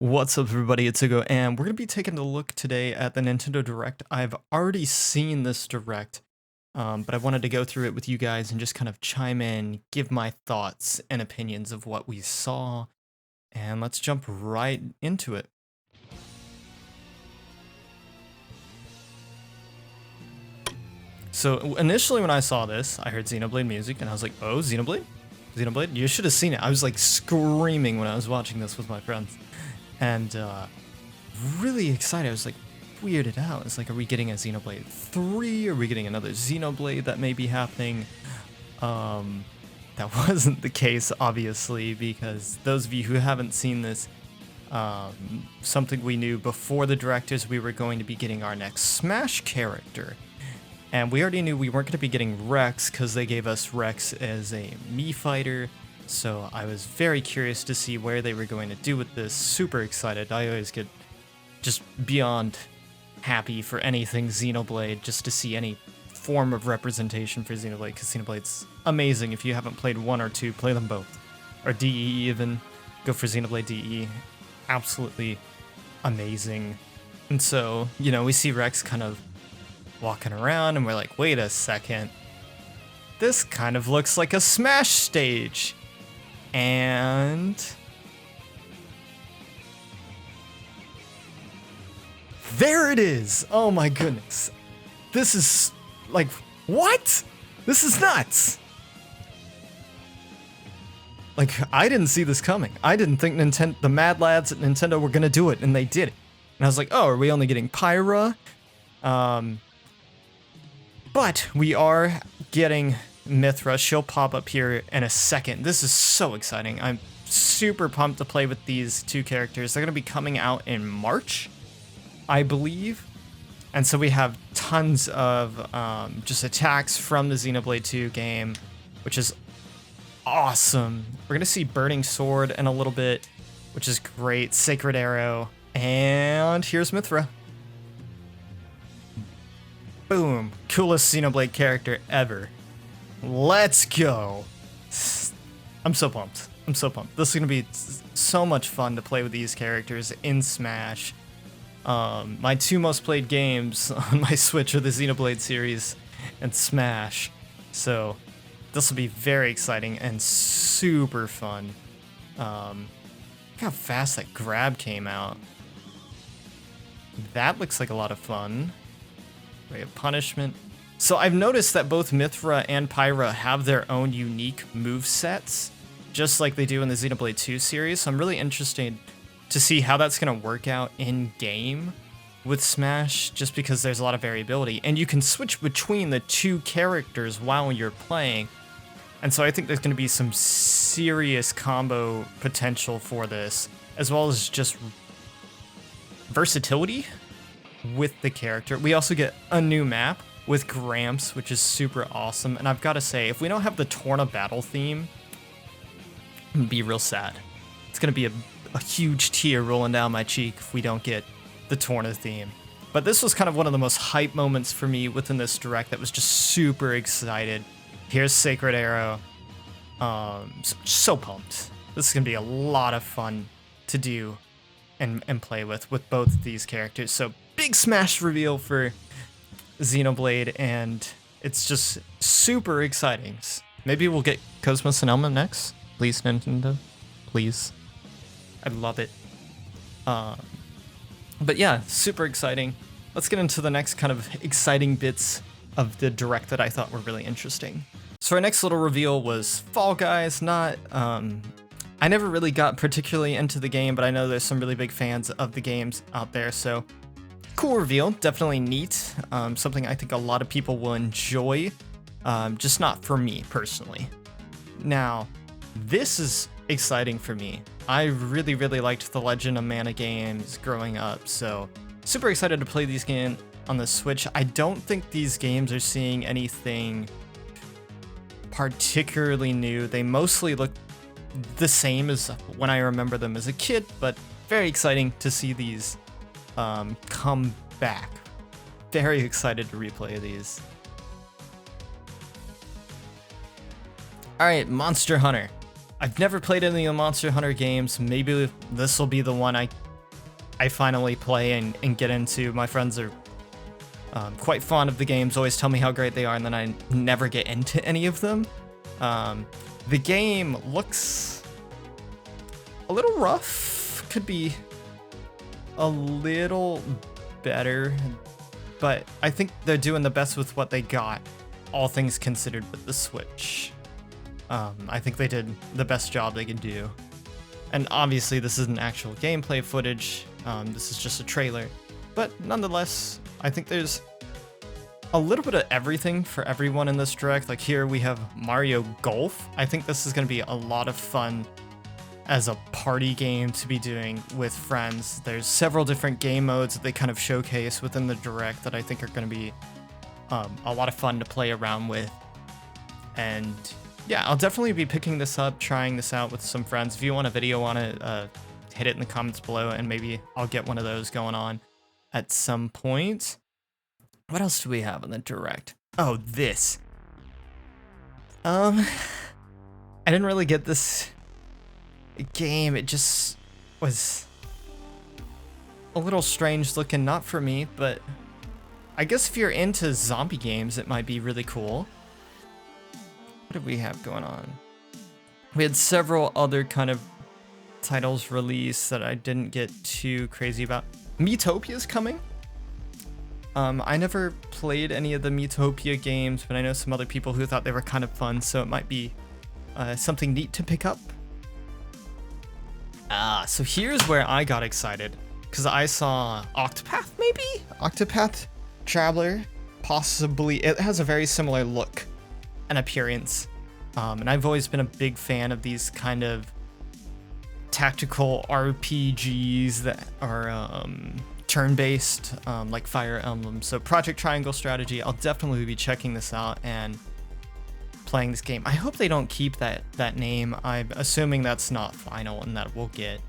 What's up, everybody? It's Igo, and we're going to be taking a look today at the Nintendo Direct. I've already seen this Direct, but I wanted to go through it with you guys and just kind of chime in, give my thoughts and opinions of what we saw, and let's jump right into it. So initially when I saw this, I heard Xenoblade music, and I was like, oh, Xenoblade? Xenoblade? You should have seen it. I was like screaming when I was watching this with my friends. And really excited. I was like weirded out. It's like, are we getting a Xenoblade 3? Are we getting another Xenoblade that may be happening? That wasn't the case, obviously, because those of you who haven't seen this, something we knew before the Direct is we were going to be getting our next Smash character. And we already knew we weren't going to be getting Rex because they gave us Rex as a Mii fighter. So I was very curious to see where they were going to do with this. Super excited. I always get just beyond happy for anything Xenoblade, just to see any form of representation for Xenoblade, because Xenoblade's amazing. If you haven't played 1 or 2, play them both. Or DE even. Go for Xenoblade DE. Absolutely amazing. And so, you know, we see Rex kind of walking around, and we're like, wait a second. This kind of looks like a Smash stage. And there it is. Oh my goodness. This is like, what? This is nuts. Like, I didn't see this coming. I didn't think the mad lads at Nintendo were gonna do it, and they did it. And I was like, oh, are we only getting MYTHRA? But we are getting MYTHRA. She'll pop up here in a second. This is so exciting. I'm super pumped to play with these two characters. They're going to be coming out in March, I believe. And so we have tons of just attacks from the Xenoblade 2 game, which is awesome. We're going to see Burning Sword in a little bit, which is great. Sacred Arrow. And here's MYTHRA. Boom. Coolest Xenoblade character ever. Let's go. I'm so pumped. I'm so pumped. This is going to be so much fun to play with these characters in Smash. My two most played games on my Switch are the Xenoblade series and Smash. So this will be very exciting and super fun. Look how fast that grab came out. That looks like a lot of fun. Ray of Punishment. So I've noticed that both MYTHRA and MYTHRA have their own unique move sets, just like they do in the Xenoblade 2 series. So I'm really interested to see how that's going to work out in game with Smash, just because there's a lot of variability, and you can switch between the two characters while you're playing. And so I think there's going to be some serious combo potential for this, as well as just versatility with the character. We also get a new map with Gramps, which is super awesome. And I've got to say, if we don't have the Torna battle theme, I'm gonna be real sad. It's gonna be a huge tear rolling down my cheek if we don't get the Torna theme. But this was kind of one of the most hype moments for me within this Direct that was just super excited. Here's Sacred Arrow. So pumped. This is gonna be a lot of fun to do and play with both of these characters. So big Smash reveal for Xenoblade, and it's just super exciting. Maybe we'll get Cosmos and Elma next. Please, Nintendo. Please. I love it. But yeah, super exciting. Let's get into the next kind of exciting bits of the Direct that I thought were really interesting. So our next little reveal was Fall Guys. I never really got particularly into the game, but I know there's some really big fans of the games out there, so cool reveal, definitely neat. Something I think a lot of people will enjoy, just not for me personally. Now, this is exciting for me. I really, really liked the Legend of Mana games growing up, so super excited to play these games on the Switch. I don't think these games are seeing anything particularly new. They mostly look the same as when I remember them as a kid, but very exciting to see these come back. Very excited to replay these. Alright, Monster Hunter. I've never played any of the Monster Hunter games. Maybe this will be the one I I finally play and get into. My friends are quite fond of the games, always tell me how great they are, and then I never get into any of them. The game looks a little rough, could be a little better, but I think they're doing the best with what they got, all things considered, with the Switch. I think they did the best job they could do. And obviously this isn't actual gameplay footage, this is just a trailer, but nonetheless, I think there's a little bit of everything for everyone in this direct. Like here we have Mario Golf. I think this is going to be a lot of fun as a party game to be doing with friends. There's several different game modes that they kind of showcase within the direct that I think are going to be a lot of fun to play around with. And yeah, I'll definitely be picking this up, trying this out with some friends. If you want a video on it, hit it in the comments below, and maybe I'll get one of those going on at some point. What else do we have on the direct? Oh, this. I didn't really get this game. It just was a little strange looking, not for me, but I guess if you're into zombie games, it might be really cool. What did we have going on? We had several other kind of titles released that I didn't get too crazy about. MYTHRA's coming. I never played any of the MYTHRA games, but I know some other people who thought they were kind of fun, so it might be something neat to pick up. So here's where I got excited, because I saw Octopath, maybe? Octopath Traveler, possibly. It has a very similar look and appearance, and I've always been a big fan of these kind of tactical RPGs that are turn-based, like Fire Emblem. So Project Triangle Strategy, I'll definitely be checking this out and playing this game. I hope they don't keep that name. I'm assuming that's not final and that will get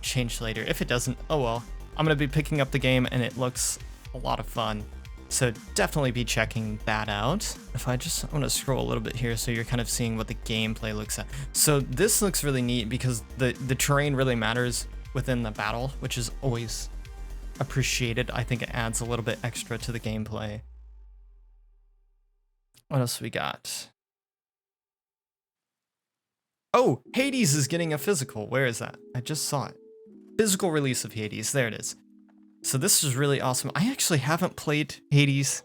changed later. If it doesn't, oh well. I'm going to be picking up the game and it looks a lot of fun. So definitely be checking that out. If I want to scroll a little bit here so you're kind of seeing what the gameplay looks at. So this looks really neat because the terrain really matters within the battle, which is always appreciated. I think it adds a little bit extra to the gameplay. What else we got? Oh, Hades is getting a physical. Where is that? I just saw it. Physical release of Hades. There it is. So this is really awesome. I actually haven't played Hades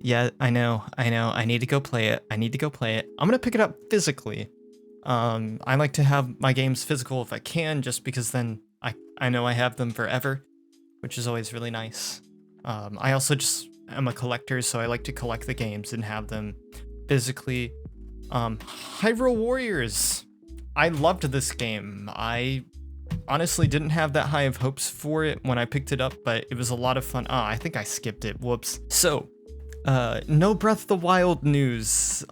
yet. I know. I need to go play it. I'm going to pick it up physically. I like to have my games physical if I can, just because then I know I have them forever, which is always really nice. I also just am a collector, so I like to collect the games and have them physically. Hyrule Warriors. I loved this game. I honestly didn't have that high of hopes for it when I picked it up, but it was a lot of fun. I think I skipped it. Whoops. So, no Breath of the Wild news.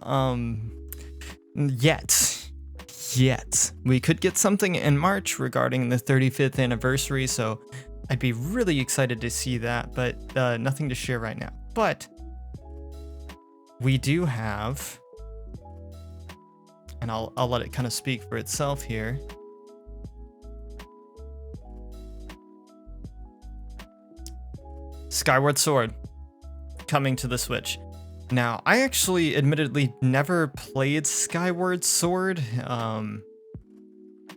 Yet. We could get something in March regarding the 35th anniversary, so I'd be really excited to see that, but nothing to share right now. But we do have, and I'll let it kind of speak for itself here. Skyward Sword coming to the Switch. Now, I actually admittedly never played Skyward Sword.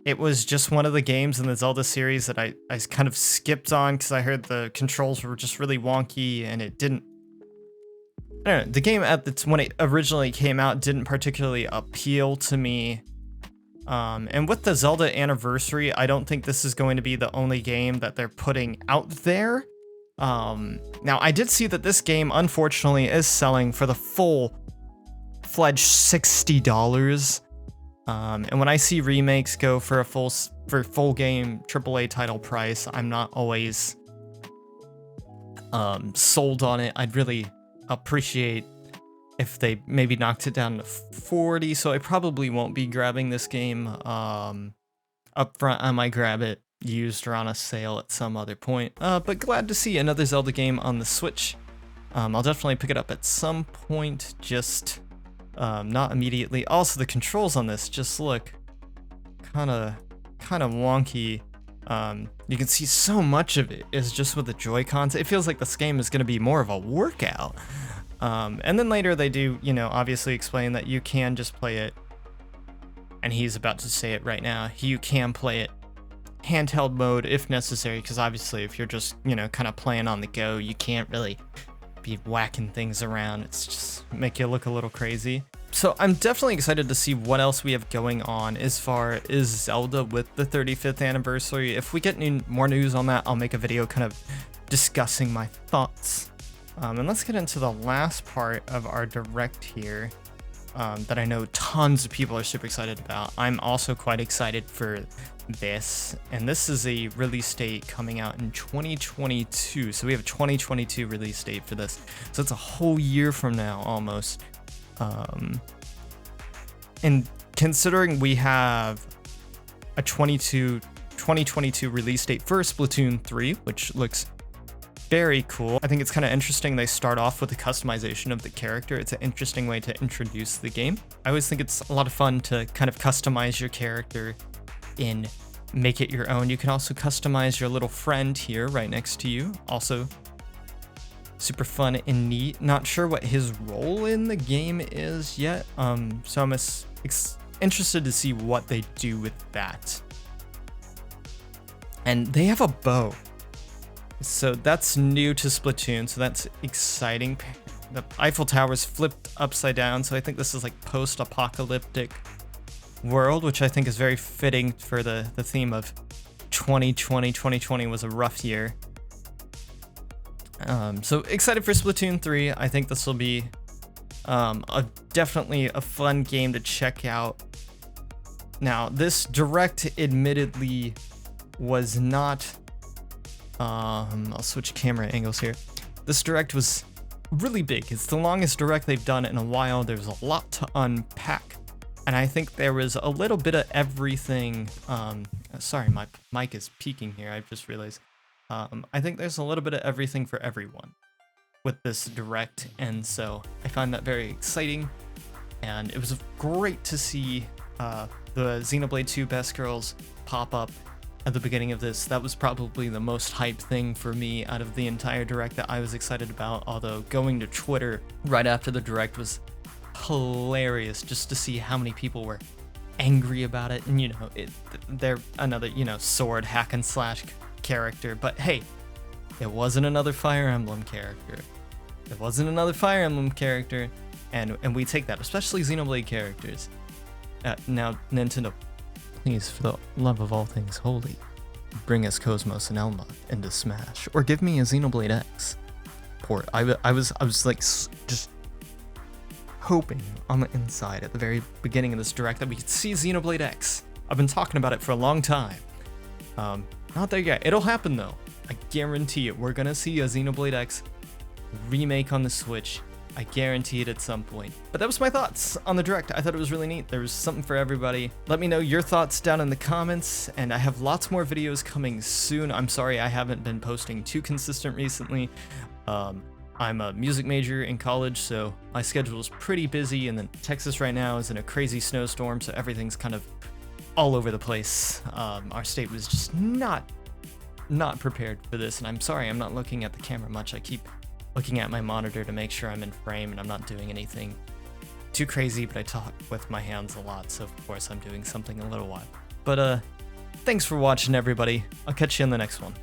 It was just one of the games in the Zelda series that I kind of skipped on because I heard the controls were just really wonky and it didn't... I don't know, the game when it originally came out didn't particularly appeal to me. And with the Zelda anniversary, I don't think this is going to be the only game that they're putting out there. Now, I did see that this game, unfortunately, is selling for the full-fledged $60. And when I see remakes go for a full game AAA title price, I'm not always sold on it. I'd really appreciate if they maybe knocked it down to 40, so I probably won't be grabbing this game up front. I might grab it used or on a sale at some other point, but glad to see another Zelda game on the Switch. I'll definitely pick it up at some point, just not immediately. Also, the controls on this just look kind of wonky. You can see so much of it is just with the Joy-Cons. It feels like this game is going to be more of a workout. And then later they do, you know, obviously explain that you can just play it, and he's about to say it right now, you can play it handheld mode if necessary, because obviously if you're just, you know, kind of playing on the go, you can't really be whacking things around. It's just make you look a little crazy. So I'm definitely excited to see what else we have going on as far as Zelda with the 35th anniversary. If we get more news on that, I'll make a video kind of discussing my thoughts. And let's get into the last part of our direct here. That I know tons of people are super excited about. I'm also quite excited for this, and this is a release date coming out in 2022. So we have a 2022 release date for this. So it's a whole year from now almost. And considering we have a 2022 release date for Splatoon 3, which looks very cool. I think it's kind of interesting they start off with the customization of the character. It's an interesting way to introduce the game. I always think it's a lot of fun to kind of customize your character and make it your own. You can also customize your little friend here right next to you. Also super fun and neat. Not sure what his role in the game is yet. So I'm interested to see what they do with that. And they have a bow. So that's new to Splatoon, so that's exciting. The Eiffel Tower's flipped upside down, so I think this is like post-apocalyptic world, which I think is very fitting for the theme of 2020. 2020 was a rough year. So excited for Splatoon 3. I think this will be definitely a fun game to check out. Now, this direct admittedly was not... I'll switch camera angles here. This direct was really big. It's the longest direct they've done in a while. There's a lot to unpack. And I think there was a little bit of everything. Sorry, my mic is peaking here. I just realized. I think there's a little bit of everything for everyone with this direct. And so I find that very exciting. And it was great to see the Xenoblade 2 Best Girls pop up at the beginning of this. That was probably the most hype thing for me out of the entire direct that I was excited about, although going to Twitter right after the direct was hilarious just to see how many people were angry about it. And you know, they're another, you know, sword hack and slash character, but hey, it wasn't another Fire Emblem character. It wasn't another Fire Emblem character, and we take that, especially Xenoblade characters. Now, Nintendo, please, for the love of all things holy, bring us Cosmos and Elma into Smash, or give me a Xenoblade X port. I was like just hoping on the inside at the very beginning of this direct that we could see Xenoblade X. I've been talking about it for a long time. Not there yet. It'll happen though. I guarantee it. We're gonna see a Xenoblade X remake on the Switch. I guarantee it at some point. But that was my thoughts on the direct. I thought it was really neat. There was something for everybody. Let me know your thoughts down in the comments, and I have lots more videos coming soon. I'm sorry I haven't been posting too consistent recently. I'm a music major in college, so my schedule is pretty busy, and then Texas right now is in a crazy snowstorm, so everything's kind of all over the place. Our state was just not prepared for this, and I'm sorry I'm not looking at the camera much. I keep looking at my monitor to make sure I'm in frame and I'm not doing anything too crazy, but I talk with my hands a lot, so of course I'm doing something a little wild. But thanks for watching, everybody. I'll catch you in the next one.